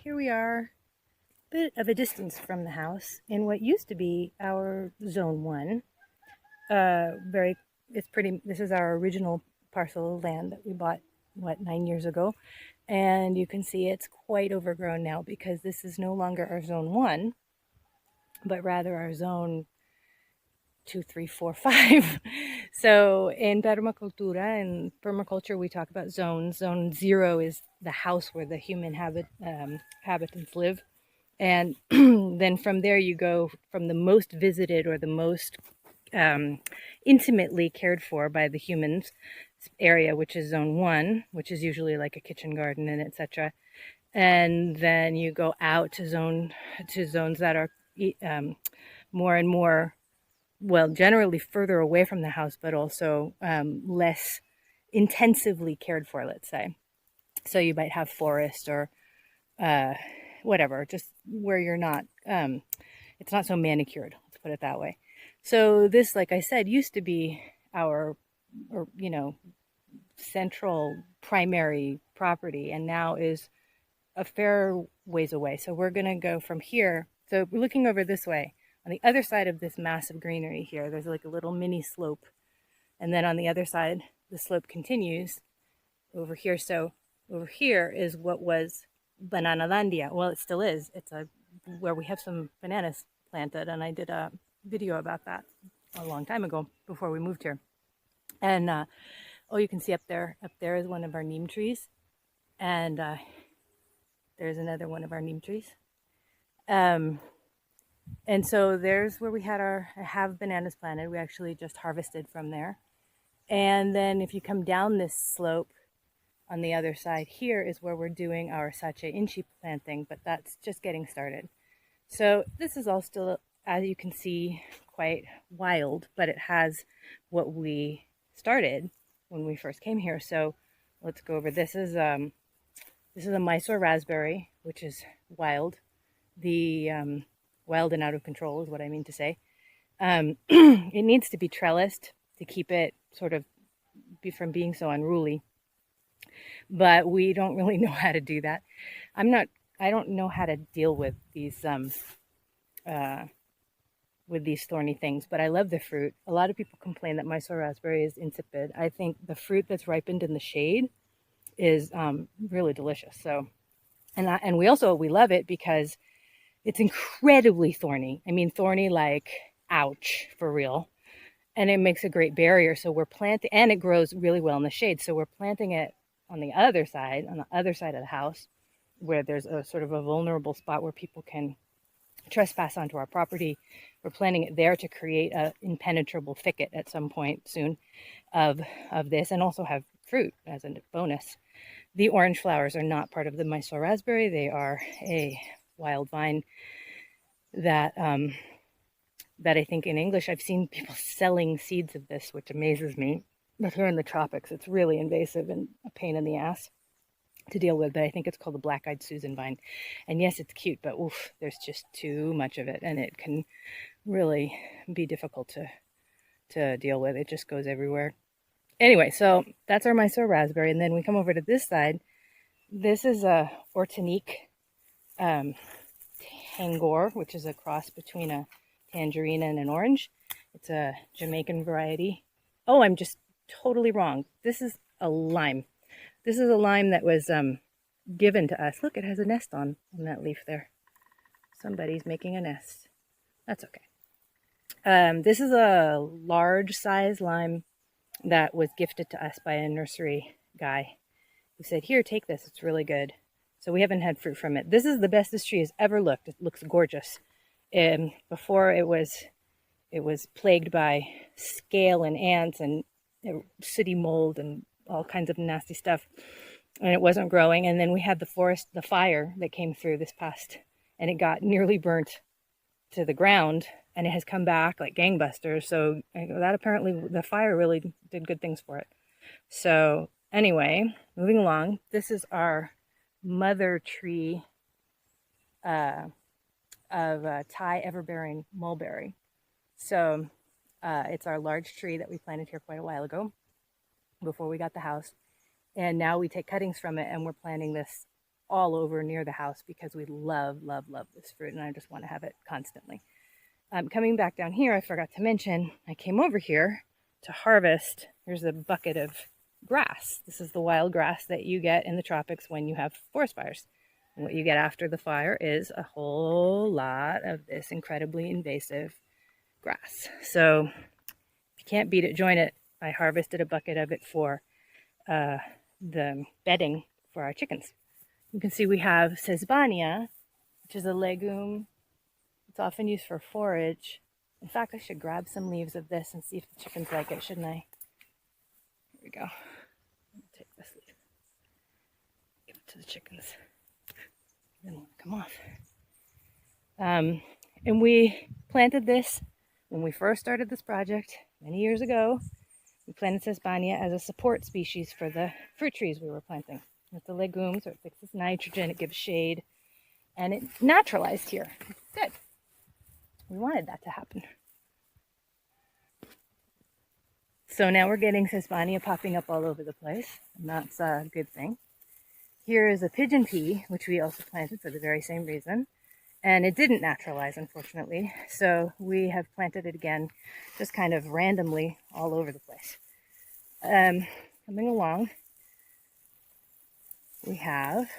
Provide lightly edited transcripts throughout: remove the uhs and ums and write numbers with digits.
here we are, a bit of a distance from the house in what used to be our Zone 1. This is our original parcel of land that we bought, 9 years ago. And you can see it's quite overgrown now because this is no longer our Zone 1, but rather our Zone 2, 3, 4, 5. So in permacultura and permaculture, we talk about zones. Zone 0 is the house where the human habitants live. And then from there you go from the most visited or the most intimately cared for by the humans area, which is Zone 1, which is usually like a kitchen garden and etc. And then you go out to zones that are more and more, well, generally further away from the house, but also less intensively cared for, let's say. So you might have forest or whatever, just where you're not, it's not so manicured, let's put it that way. So this, like I said, used to be our, central primary property, and now is a fair ways away. So we're going to go from here. So we're looking over this way. On the other side of this massive greenery here, there's like a little mini slope. And then on the other side, the slope continues over here. So over here is what was Bananalandia. Well, it still is. It's where we have some bananas planted, and I did a video about that a long time ago before we moved here. And you can see up there is one of our neem trees, and there's another one of our neem trees. And so there's where we had have bananas planted. We actually just harvested from there. And then if you come down this slope, on the other side here is where we're doing our Sache Inchi planting, but that's just getting started. So this is all still, as you can see, quite wild, but it has what we started when we first came here. So let's go over. This is a Mysore raspberry, which is wild. The wild and out of control is what I mean to say. It needs to be trellised to keep it sort of from being so unruly. But we don't really know how to do that. I don't know how to deal with these thorny things, but I love the fruit. A lot of people complain that Mysore raspberry is insipid. I think the fruit that's ripened in the shade is really delicious. So, and we love it because it's incredibly thorny. I mean, thorny like, ouch, for real. And it makes a great barrier. So we're planting, and it grows really well in the shade. So we're planting it on the other side of the house, where there's a sort of a vulnerable spot where people can trespass onto our property. We're planting it there to create an impenetrable thicket at some point soon of this, and also have fruit as a bonus. The orange flowers are not part of the Mysore raspberry. They are a wild vine that I think in English I've seen people selling seeds of this, which amazes me. But here in the tropics, it's really invasive and a pain in the ass to deal with. But I think it's called the black-eyed Susan vine. And yes, it's cute, but oof, there's just too much of it, and it can really be difficult to deal with. It just goes everywhere. Anyway, so that's our Mysore raspberry, and then we come over to this side. This is a Ortanique Tangor, which is a cross between a tangerine and an orange. It's a Jamaican variety. Oh, I'm just totally wrong. This is a lime. This is a lime that was given to us. Look, it has a nest on that leaf there. Somebody's making a nest. That's okay. This is a large size lime that was gifted to us by a nursery guy who said, here, take this. It's really good. So we haven't had fruit from it. This is the best this tree has ever looked. It looks gorgeous. Before it was plagued by scale and ants and sooty mold and all kinds of nasty stuff, and it wasn't growing. And then we had the fire that came through this past, and it got nearly burnt to the ground, and it has come back like gangbusters. So that apparently the fire really did good things for it. So anyway, moving along, this is our mother tree of Thai everbearing mulberry. So it's our large tree that we planted here quite a while ago, before we got the house. And now we take cuttings from it, and we're planting this all over near the house because we love, love, love this fruit, and I just want to have it constantly. Coming back down here, I forgot to mention, I came over here to harvest. Here's a bucket of grass. This is the wild grass that you get in the tropics when you have forest fires. And what you get after the fire is a whole lot of this incredibly invasive grass. So if you can't beat it, join it. I harvested a bucket of it for the bedding for our chickens. You can see we have sesbania, which is a legume. It's often used for forage. In fact, I should grab some leaves of this and see if the chickens like it, shouldn't I? Here we go. Take this leaf. Give it to the chickens. They don't want to come off. And we planted this when we first started this project many years ago. We planted sesbania as a support species for the fruit trees we were planting. It's a legume, so it fixes nitrogen, it gives shade, and it naturalized here. Good. We wanted that to happen. So now we're getting sesbania popping up all over the place, and that's a good thing. Here is a pigeon pea, which we also planted for the very same reason, and it didn't naturalize, unfortunately, so we have planted it again, just kind of randomly all over the place. Coming along, we have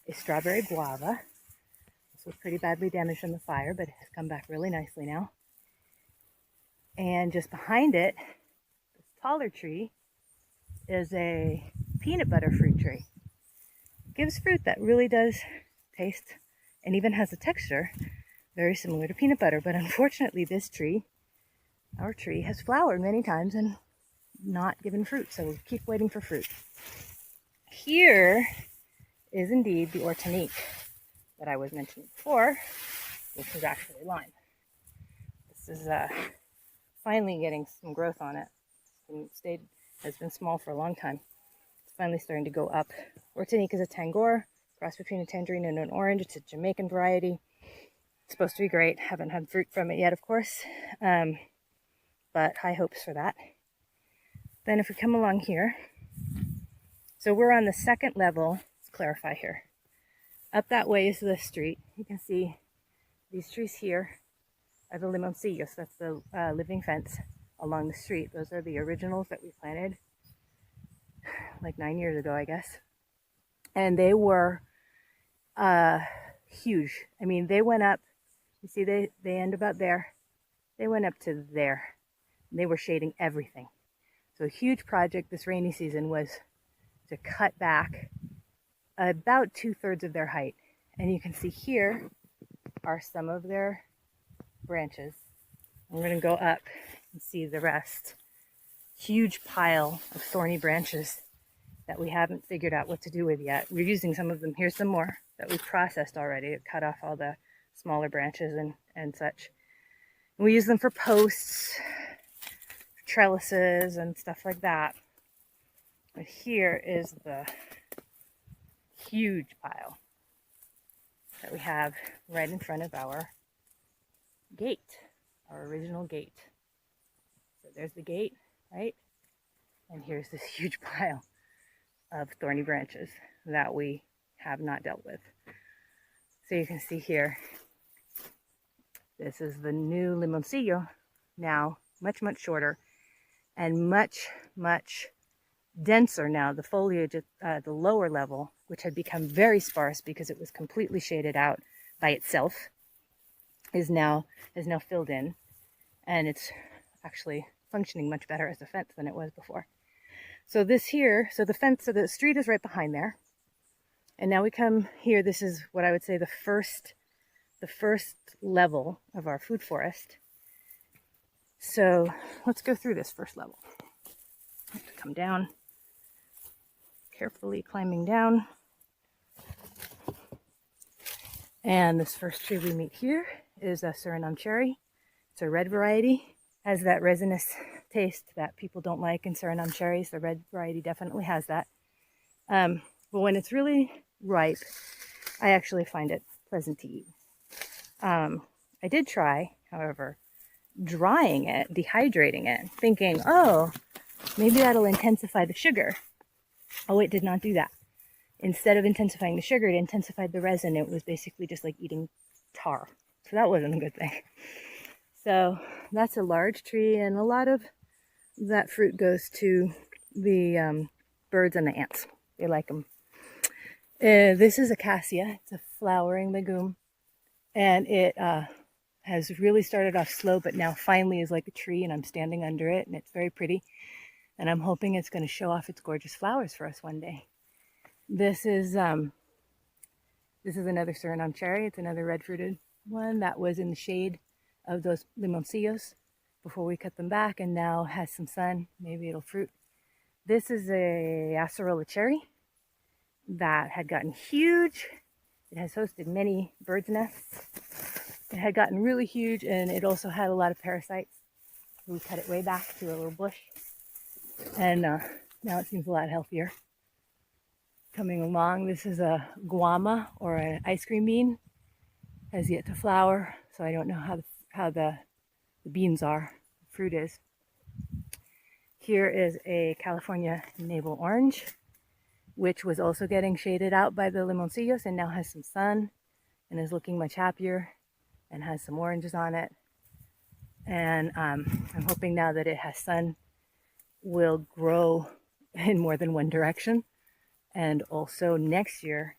a strawberry guava. This was pretty badly damaged in the fire, but it has come back really nicely now. And just behind it, this taller tree, is a peanut butter fruit tree. It gives fruit that really does taste and even has a texture very similar to peanut butter, but unfortunately this tree, our tree, has flowered many times and not given fruit, so we'll keep waiting for fruit. Here is indeed the ortanique that I was mentioning before, which is actually lime. This is finally getting some growth on it. Has been small for a long time. It's finally starting to go up. Ortanique is a Tangor, cross between a tangerine and an orange. It's a Jamaican variety. It's supposed to be great. Haven't had fruit from it yet, of course, but high hopes for that. Then if we come along here, so we're on the second level. Let's clarify here. Up that way is the street. You can see these trees here are the limoncillos. That's the living fence along the street. Those are the originals that we planted like 9 years ago, I guess. And they were huge. I mean, they went up, you see they end about there. They went up to there. And they were shading everything. So a huge project this rainy season was to cut back about 2/3 of their height. And you can see here are some of their branches. We're going to go up and see the rest. Huge pile of thorny branches that we haven't figured out what to do with yet. We're using some of them. Here's some more that we've processed already. It cut off all the smaller branches and such. And we use them for posts, trellises, and stuff like that. But here is the huge pile that we have right in front of our gate, our original gate. So there's the gate, right? And here's this huge pile of thorny branches that we have not dealt with. So you can see here, this is the new limoncillo, now much, much shorter and much, much denser now. The foliage at the lower level, which had become very sparse because it was completely shaded out by itself, is now filled in, and it's actually functioning much better as a fence than it was before. So this here, so the fence, so the street is right behind there, and now we come here. This is what I would say the first level of our food forest. So let's go through this first level. I have to come down, carefully climbing down. And this first tree we meet here is a Suriname cherry. It's a red variety. Has that resinous taste that people don't like in Suriname cherries. The red variety definitely has that. But when it's really ripe, I actually find it pleasant to eat. I did try, however, drying it, dehydrating it, thinking, oh, maybe that'll intensify the sugar. Oh, it did not do that. instead of intensifying the sugar, it intensified the resin. It was basically just like eating tar. So that wasn't a good thing. So that's a large tree, and a lot of that fruit goes to the birds and the ants. They like them. This is acacia. It's a flowering legume, and it has really started off slow, but now finally is like a tree, and I'm standing under it, and it's very pretty. And I'm hoping it's going to show off its gorgeous flowers for us one day. This is another Suriname cherry. It's another red-fruited one that was in the shade of those limoncillos before we cut them back, and now has some sun. Maybe it'll fruit. This is a acerola cherry that had gotten huge. It has hosted many birds' nests. It had gotten really huge, and it also had a lot of parasites. We cut it way back to a little bush, and now it seems a lot healthier. Coming along, this is a guama, or an ice cream bean. Has yet to flower, so I don't know how the beans are. The fruit is. Here is a California navel orange, which was also getting shaded out by the limoncillos, and now has some sun and is looking much happier and has some oranges on it. And I'm hoping now that it has sun will grow in more than one direction, and also next year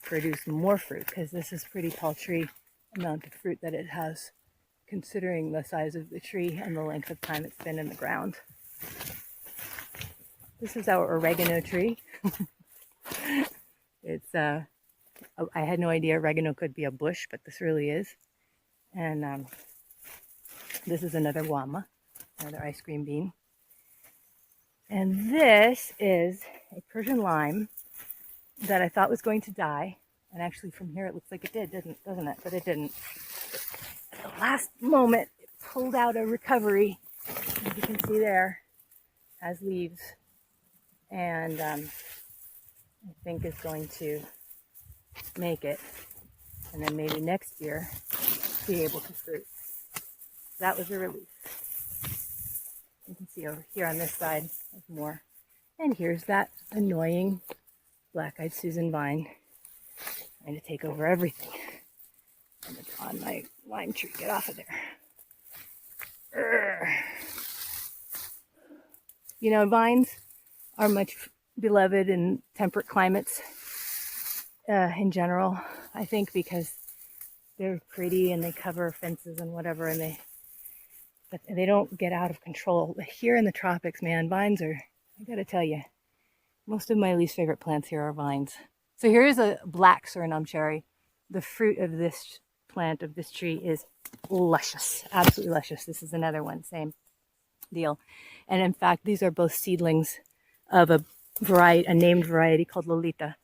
produce more fruit, because this is pretty paltry amount of fruit that it has, considering the size of the tree and the length of time it's been in the ground. This is our oregano tree. It's I had no idea oregano could be a bush, but this really is. And this is another guama, another ice cream bean. And this is a Persian lime that I thought was going to die. And actually from here it looks like it did, doesn't it? But it didn't. At the last moment, it pulled out a recovery. As you can see there, has leaves. And I think is going to make it. And then maybe next year be able to fruit. That was a relief. You can see over here on this side, there's more. And here's that annoying black-eyed Susan vine trying to take over everything. And it's on my lime tree. Get off of there. Urgh. You know, vines are much beloved in temperate climates in general, I think, because they're pretty and they cover fences and whatever, and but they don't get out of control. Here in the tropics, man, vines are, I gotta tell you, most of my least favorite plants here are vines. So here is a black Suriname cherry. The fruit of this plant, of this tree, is luscious, absolutely luscious. This is another one, same deal. And in fact, these are both seedlings of a variety, a named variety called Lolita.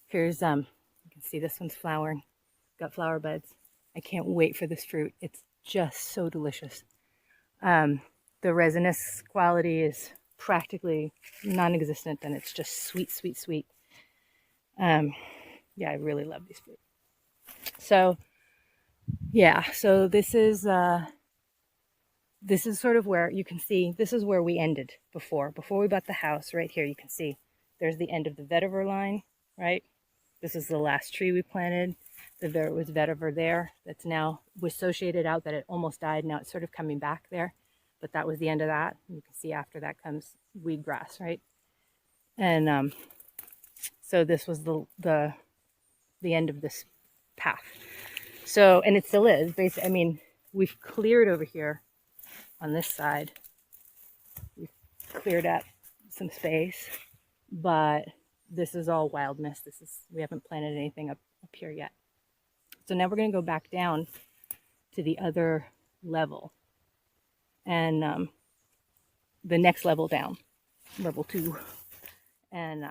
Here's, you can see this one's flowering. Got flower buds. I can't wait for this fruit. It's just so delicious. The resinous quality is practically non-existent, and it's just sweet, sweet, sweet. Yeah, I really love these fruit. So, yeah, so this is sort of where you can see, this is where we ended before we bought the house. Right here, you can see there's the end of the vetiver line, right? This is the last tree we planted. There was vetiver there that's now was so shaded out that it almost died. Now it's sort of coming back there, but that was the end of that. You can see after that comes weed grass, right? And so this was the end of this path. So, and it still is. Basically, I mean, we've cleared over here on this side. We've cleared up some space, but this is all wildness. We haven't planted anything up here yet. So now we're going to go back down to the other level, and the next level down, level 2, and